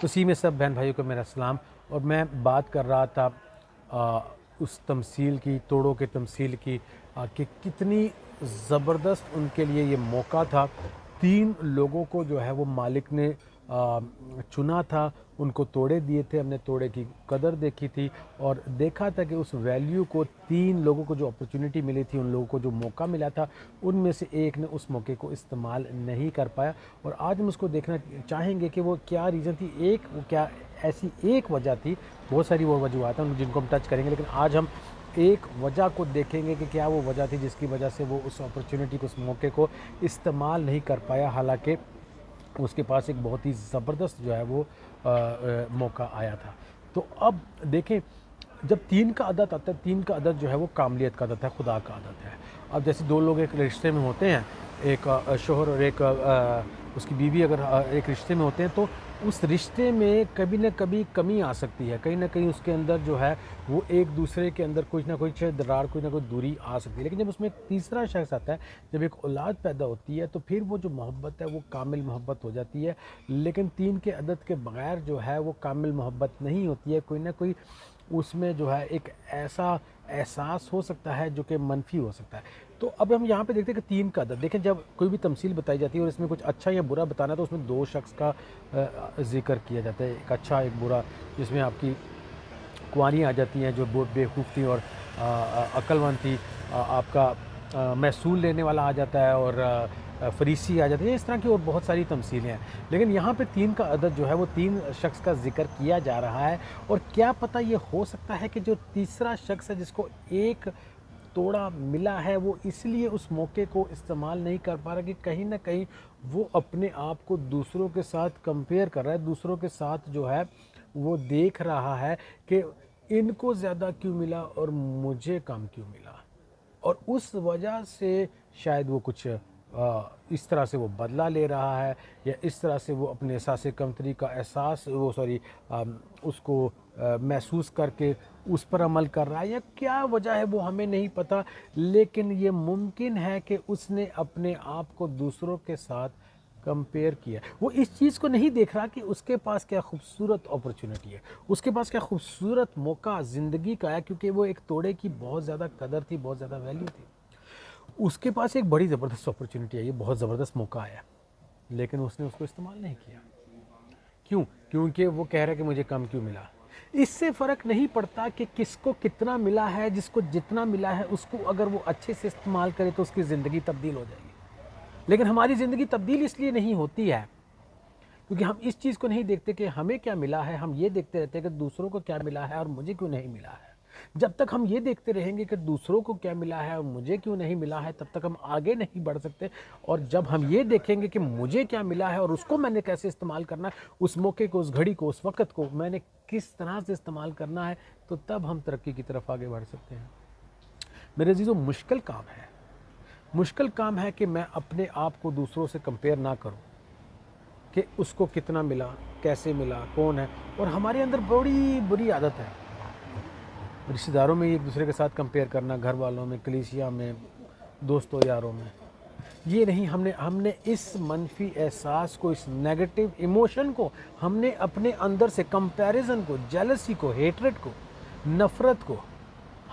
اسی میں سب بہن بھائیوں کو میرا سلام. اور میں بات کر رہا تھا اس تمثیل کی، توڑوں کے تمثیل کی، کہ کتنی زبردست ان کے لیے یہ موقع تھا. 3 لوگوں کو جو ہے وہ مالک نے چنا تھا، ان کو توڑے دیے تھے. ہم نے توڑے کی قدر دیکھی تھی اور دیکھا تھا کہ اس ویلیو کو 3 لوگوں کو جو اپرچونٹی ملی تھی، ان لوگوں کو جو موقع ملا تھا، ان میں سے ایک نے اس موقع کو استعمال نہیں کر پایا. اور آج ہم اس کو دیکھنا چاہیں گے کہ وہ کیا ریزن تھی. وہ کیا ایسی ایک وجہ تھی. بہت ساری وہ وجوہات ہیں جن کو ہم ٹچ کریں گے، لیکن آج ہم ایک وجہ کو دیکھیں گے کہ کیا وہ وجہ تھی جس کی وجہ سے وہ اس اپرچونٹی کو، اس موقع کو استعمال نہیں کر پایا، حالانکہ اس کے پاس ایک بہت ہی زبردست جو ہے وہ موقع آیا تھا. تو اب دیکھیں، جب 3 کا عدد آتا ہے، 3 کا عدد جو ہے وہ کاملیت کا عدد ہے، خدا کا عدد ہے. اب جیسے 2 لوگ ایک رشتے میں ہوتے ہیں، ایک شوہر اور ایک اس کی بیوی اگر ایک رشتے میں ہوتے ہیں، تو اس رشتے میں کبھی نہ کبھی کمی آ سکتی ہے. کہیں نہ کہیں اس کے اندر جو ہے وہ ایک دوسرے کے اندر کچھ نہ کچھ درار، کوئی نہ کوئی دوری آ سکتی ہے. لیکن جب اس میں ایک تیسرا شخص آتا ہے، جب ایک اولاد پیدا ہوتی ہے، تو پھر وہ جو محبت ہے وہ کامل محبت ہو جاتی ہے. لیکن 3 کے عدد کے بغیر جو ہے وہ کامل محبت نہیں ہوتی ہے. کوئی نہ کوئی اس میں جو ہے ایک ایسا احساس ہو سکتا ہے جو کہ منفی ہو سکتا ہے. تو اب ہم یہاں پہ دیکھتے ہیں کہ 3 کا عدد. دیکھیں، جب کوئی بھی تمثیل بتائی جاتی ہے اور اس میں کچھ اچھا یا برا بتانا ہے، تو اس میں 2 شخص کا ذکر کیا جاتا ہے، ایک اچھا ایک برا. جس میں آپ کی کنواریاں آ جاتی ہیں جو بہت بیوقوف تھیں اور عقل مند تھی. آپ کا محصول لینے والا آ جاتا ہے اور فریسی آ جاتی ہے. اس طرح کی اور بہت ساری تمثیلیں ہیں. لیکن یہاں پہ 3 کا عدد جو ہے وہ 3 شخص کا ذکر کیا جا رہا ہے. اور کیا پتہ یہ ہو سکتا ہے کہ جو تیسرا شخص ہے جس کو ایک توڑا ملا ہے، وہ اس لیے اس موقع کو استعمال نہیں کر پا رہا کہ کہیں نہ کہیں وہ اپنے آپ کو دوسروں کے ساتھ کمپیئر کر رہا ہے، دوسروں کے ساتھ جو ہے وہ دیکھ رہا ہے کہ ان کو زیادہ کیوں ملا اور مجھے کم کیوں ملا. اور اس وجہ سے شاید وہ کچھ اس طرح سے وہ بدلہ لے رہا ہے، یا اس طرح سے وہ اپنے احساس کمتری کا اس کو محسوس کر کے اس پر عمل کر رہا ہے، یا کیا وجہ ہے وہ ہمیں نہیں پتہ. لیکن یہ ممکن ہے کہ اس نے اپنے آپ کو دوسروں کے ساتھ کمپیئر کیا. وہ اس چیز کو نہیں دیکھ رہا کہ اس کے پاس کیا خوبصورت اپرچونٹی ہے، اس کے پاس کیا خوبصورت موقع زندگی کا ہے، کیونکہ وہ ایک توڑے کی بہت زیادہ قدر تھی، بہت زیادہ ویلیو تھی. اس کے پاس ایک بڑی زبردست اپرچونٹی ہے، یہ بہت زبردست موقع آیا، لیکن اس نے اس کو استعمال نہیں کیا. کیوں؟ کیونکہ وہ کہہ رہا ہے کہ مجھے کم کیوں ملا. اس سے فرق نہیں پڑتا کہ کس کو کتنا ملا ہے. جس کو جتنا ملا ہے اس کو اگر وہ اچھے سے استعمال کرے تو اس کی زندگی تبدیل ہو جائے گی. لیکن ہماری زندگی تبدیل اس لیے نہیں ہوتی ہے کیونکہ ہم اس چیز کو نہیں دیکھتے کہ ہمیں کیا ملا ہے. ہم یہ دیکھتے رہتے ہیں کہ دوسروں کو کیا ملا ہے اور مجھے کیوں نہیں ملا ہے. جب تک ہم یہ دیکھتے رہیں گے کہ دوسروں کو کیا ملا ہے اور مجھے کیوں نہیں ملا ہے، تب تک ہم آگے نہیں بڑھ سکتے. اور جب ہم یہ دیکھیں گے کہ مجھے کیا ملا ہے اور اس کو میں نے کیسے استعمال کرنا ہے، اس موقع کو، اس گھڑی کو، اس وقت کو میں نے کس طرح سے استعمال کرنا ہے، تو تب ہم ترقی کی طرف آگے بڑھ سکتے ہیں. میرے عزیزو، مشکل کام ہے. مشکل کام ہے کہ میں اپنے آپ کو دوسروں سے کمپیئر نہ کروں کہ اس کو کتنا ملا، کیسے ملا، کون ہے. اور ہمارے اندر بڑی بری عادت ہے رشتہ داروں میں ایک دوسرے کے ساتھ کمپیئر کرنا، گھر والوں میں، کلیسیا میں، دوستوں یاروں میں. یہ نہیں، ہم نے اس منفی احساس کو، اس نیگیٹو ایموشن کو ہم نے اپنے اندر سے، کمپیریزن کو، جیلسی کو، ہیٹریٹ کو، نفرت کو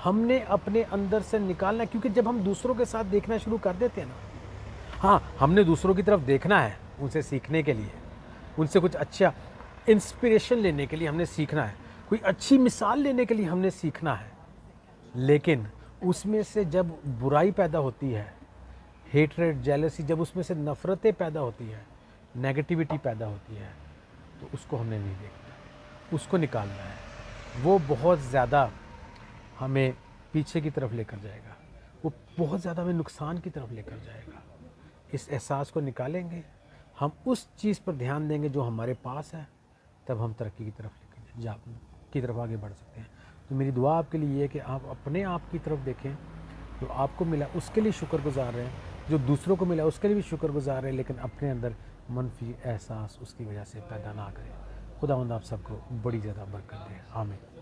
ہم نے اپنے اندر سے نکالنا ہے. کیونکہ جب ہم دوسروں کے ساتھ دیکھنا شروع کر دیتے ہیں نا، ہاں، ہم نے دوسروں کی طرف دیکھنا ہے، ان سے سیکھنے کے لیے، ان سے کچھ اچھا انسپریشن لینے کے لیے ہم نے سیکھنا ہے، کوئی اچھی مثال لینے کے لیے ہم نے سیکھنا ہے. لیکن اس میں سے جب برائی پیدا ہوتی ہے، ہیٹریٹ، جیلسی، جب اس میں سے نفرتیں پیدا ہوتی ہیں، نیگیٹیوٹی پیدا ہوتی ہے، تو اس کو ہم نے نہیں دیکھنا، اس کو نکالنا ہے. وہ بہت زیادہ ہمیں پیچھے کی طرف لے کر جائے گا، وہ بہت زیادہ ہمیں نقصان کی طرف لے کر جائے گا. اس احساس کو نکالیں گے، ہم اس چیز پر دھیان دیں گے جو ہمارے پاس ہے، تب ہم ترقی کی طرف آگے بڑھ سکتے ہیں. تو میری دعا آپ کے لیے یہ ہے کہ آپ اپنے آپ کی طرف دیکھیں، جو آپ کو ملا اس کے لیے شکر گزار رہیں، جو دوسروں کو ملا اس کے لیے بھی شکر گزار رہیں، لیکن اپنے اندر منفی احساس اس کی وجہ سے پیدا نہ کریں. خداوند آپ سب کو بڑی زیادہ برکت دے. آمین.